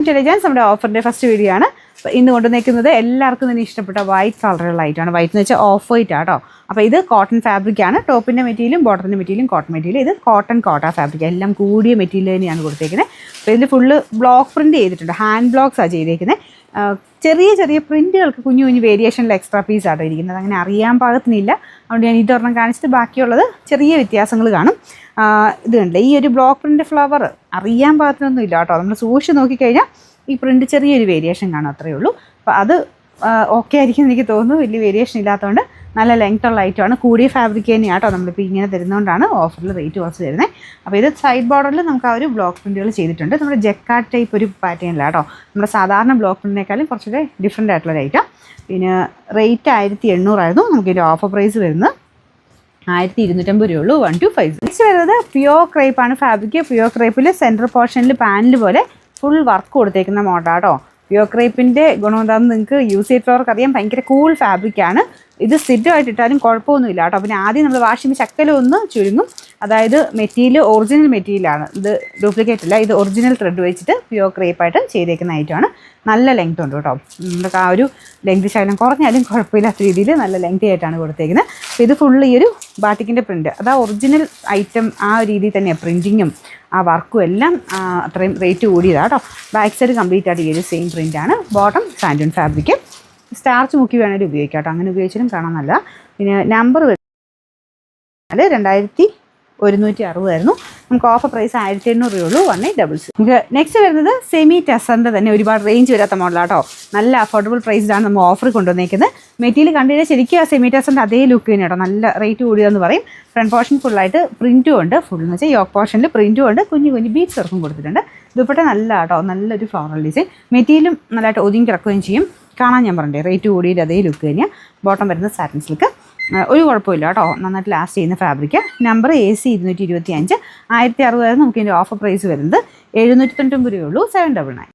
Intelligence നമ്മുടെ ഓഫറിൻ്റെ first video ആണ്. അപ്പോൾ ഇന്ന് കൊണ്ടുവന്നിരിക്കുന്നത് എല്ലാവർക്കും തന്നെ ഇഷ്ടപ്പെട്ട വൈറ്റ് കളറുകളായിട്ടാണ്. വൈറ്റ് എന്ന് വെച്ചാൽ ഓഫ് വൈറ്റ് ആട്ടോ. അപ്പോൾ ഇത് കോട്ടൺ ഫാബ്രിക് ആണ്. ടോപ്പിൻ്റെ മെറ്റീരിയലും ബോട്ടത്തിൻ്റെ മെറ്റീരിയലും കോട്ടൺ മെറ്റീരിയൽ. ഇത് കോട്ട ഫാബ്രിക്, എല്ലാം കൂടിയ മെറ്റീരിയൽ തന്നെയാണ് കൊടുത്തേക്കുന്നത്. അപ്പോൾ ഇതിൽ ഫുള്ള് ബ്ലോക്ക് പ്രിൻറ്റ് ചെയ്തിട്ടുണ്ട്, ഹാൻഡ് ബ്ലോക്സാണ് ചെയ്തേക്കുന്നത്. ചെറിയ ചെറിയ പ്രിൻറ്റുകൾക്ക് കുഞ്ഞു കുഞ്ഞു വേരിയേഷനിൽ എക്സ്ട്രാ പീസ് ആട്ടോ ഇരിക്കുന്നത്. അങ്ങനെ അറിയാൻ പാകത്തിനില്ല, അതുകൊണ്ട് ഞാൻ ഇതൊരെണ്ണം കാണിച്ചിട്ട് ബാക്കിയുള്ളത് ചെറിയ വ്യത്യാസങ്ങൾ കാണും. ഇത് കണ്ടില്ലേ, ഈ ഒരു ബ്ലോക്ക് പ്രിൻ്റ് ഫ്ലവർ അറിയാൻ പാകത്തിനൊന്നും ഇല്ല കേട്ടോ. നമ്മൾ സൂക്ഷിച്ച് നോക്കിക്കഴിഞ്ഞാൽ ഈ പ്രിൻ്റ് ചെറിയൊരു വേരിയേഷൻ കാണും, അത്രയേ ഉള്ളൂ. അപ്പോൾ അത് ഓക്കെ ആയിരിക്കും എനിക്ക് തോന്നുന്നു. വലിയ വേരിയേഷൻ ഇല്ലാത്തതുകൊണ്ട് നല്ല ലെങ്ത് ഉള്ള ഐറ്റമാണ്. കൂടിയ ഫാബ്രിക് തന്നെയാണ് കേട്ടോ. നമ്മളിപ്പോൾ ഇങ്ങനെ തരുന്നതുകൊണ്ടാണ് ഓഫറിൽ റേറ്റ് കുറച്ച് തരുന്നത്. അപ്പോൾ ഇത് സൈഡ് ബോർഡറിൽ നമുക്ക് ആ ഒരു ബ്ലോക്ക് പ്രിൻറ്റുകൾ ചെയ്തിട്ടുണ്ട്. നമ്മുടെ ജക്കാർഡ് ടൈപ്പ് ഒരു പാറ്റേണിലാണ് കേട്ടോ. നമ്മുടെ സാധാരണ ബ്ലോക്ക് പ്രിൻറ്റിനേക്കാളും കുറച്ചുകൂടെ ഡിഫറെൻ്റ് ആയിട്ടുള്ള ഐറ്റം. പിന്നെ റേറ്റ് 1800 ആയിരുന്നു. നമുക്കിതിൻ്റെ ഓഫർ പ്രൈസ് വരുന്നത് 1250 രൂപയുള്ളൂ. 125. നെക്സ്റ്റ് വരുന്നത് പ്യുവർ ക്രേപ്പാണ് ഫാബ്രിക്. പ്യുവർ ക്രേപ്പിൽ സെൻറ്റർ പോർഷനിൽ പാനൽ പോലെ ഫുൾ വർക്ക് കൊടുത്തേക്കുന്ന മോഡാട്ടോ. പ്യുവർ ക്രേപ്പിൻ്റെ ഗുണം എന്താണെന്ന് നിങ്ങൾക്ക് യൂസ് ചെയ്തിട്ടുള്ളവർക്ക് അറിയാം. ഭയങ്കര കൂൾ ഫാബ്രിക്കാണ്. ഇത് സ്ഥിരമായിട്ട് ഇട്ടാലും കുഴപ്പമൊന്നുമില്ല കേട്ടോ. പിന്നെ ആദ്യം നമ്മൾ വാഷ് ചെയ്യുമ്പോൾ ശക്കലൊന്ന് ചുരുങ്ങും. അതായത് മെറ്റീരിയൽ ഒറിജിനൽ മെറ്റീരിയലാണ്, ഇത് ഡ്യൂപ്ലിക്കേറ്റ് അല്ല. ഇത് ഒറിജിനൽ ത്രെഡ് വെച്ചിട്ട് പ്യുവർ ക്രേപ്പായിട്ട് ചെയ്തേക്കുന്ന ഐറ്റമാണ്. നല്ല ലെങ്ത് ഉണ്ട് കേട്ടോ. നമ്മുടെ ആ ഒരു ലെങ്ത് ശകലം കുറഞ്ഞാലും കുഴപ്പമില്ലാത്ത രീതിയിൽ നല്ല ലെങ്തി ആയിട്ടാണ് കൊടുത്തേക്കുന്നത്. അപ്പോൾ ഇത് ഫുള്ള് ഈ ഒരു ബാട്ടിക്കിൻ്റെ പ്രിൻറ്റ്, അതാ ഒറിജിനൽ ഐറ്റം ആ രീതിയിൽ തന്നെയാണ് പ്രിൻറ്റിങ്ങും ആ വർക്കും എല്ലാം അത്രയും റേറ്റ് കൂടിയതാണ് കേട്ടോ. ബാക്ക് സൈഡ് കംപ്ലീറ്റ് ആയിട്ട് ഈ ഒരു സെയിം പ്രിൻ്റാണ്. Bottom സാൻഡൂൺ fabric. സ്റ്റാർച്ച് മുക്കി വേണമെങ്കിൽ ഉപയോഗിക്കാം കേട്ടോ. അങ്ങനെ ഉപയോഗിച്ചാലും കാണാൻ നല്ല. പിന്നെ നമ്പർ വരുന്നത് 2160 ആയിരുന്നു. നമുക്ക് ഓഫർ പ്രൈസ് 1800 രൂപയുള്ളൂ. 1866. നമുക്ക് നെക്സ്റ്റ് വരുന്നത് സെമി ടെസറിൻ്റെ തന്നെ ഒരുപാട് റേഞ്ച് വരാത്ത മോഡലാട്ടോ. നല്ല അഫോർഡബിൾ പ്രൈസിലാണ് നമ്മൾ ഓഫർ കൊണ്ടുവന്നേക്കുന്നത്. മെറ്റീരിയൽ കണ്ടുകഴിഞ്ഞാൽ ശരിക്കും ആ സെമി ടെസറിൻ്റെ അതേ ലുക്ക് തന്നെ കേട്ടോ. നല്ല റേറ്റ് കൂടിയതെന്ന് പറയും. ഫ്രണ്ട് പോർഷൻ ഫുള്ളായിട്ട് പ്രിൻറ്റും ഉണ്ട്. ഫുൾ എന്ന് വെച്ചാൽ യോക്ക് പോർഷനിൽ പ്രിൻറ്റും ഉണ്ട്. കുഞ്ഞു കുഞ്ഞു ബീഡ്സ് വർക്കും കൊടുത്തിട്ടുണ്ട്. ദുപ്പട്ട നല്ല കേട്ടോ, നല്ലൊരു ഫ്ലോറൽ ഡിസൈൻ. മെറ്റീരിയലും നല്ലതായിട്ട് ഒതുങ്ങി കിടക്കുകയും ചെയ്യും. കാണാൻ ഞാൻ പറഞ്ഞേ റേറ്റ് കൂടിയിട്ട് അതേ ലുക്ക് തന്നെയാണ്. ബോട്ടം വരുന്നത് സാറ്റിൻ സിൽക്ക്. ഒരു കുഴപ്പമില്ല കേട്ടോ, നന്നായിട്ട് ലാസ്റ്റ് ചെയ്യുന്ന ഫാബ്രിക്. Number AC 225. 1060 നമുക്ക് ഇതിൻ്റെ ഓഫർ പ്രൈസ് വരുന്നത് 799 രൂപയുള്ളൂ. 799.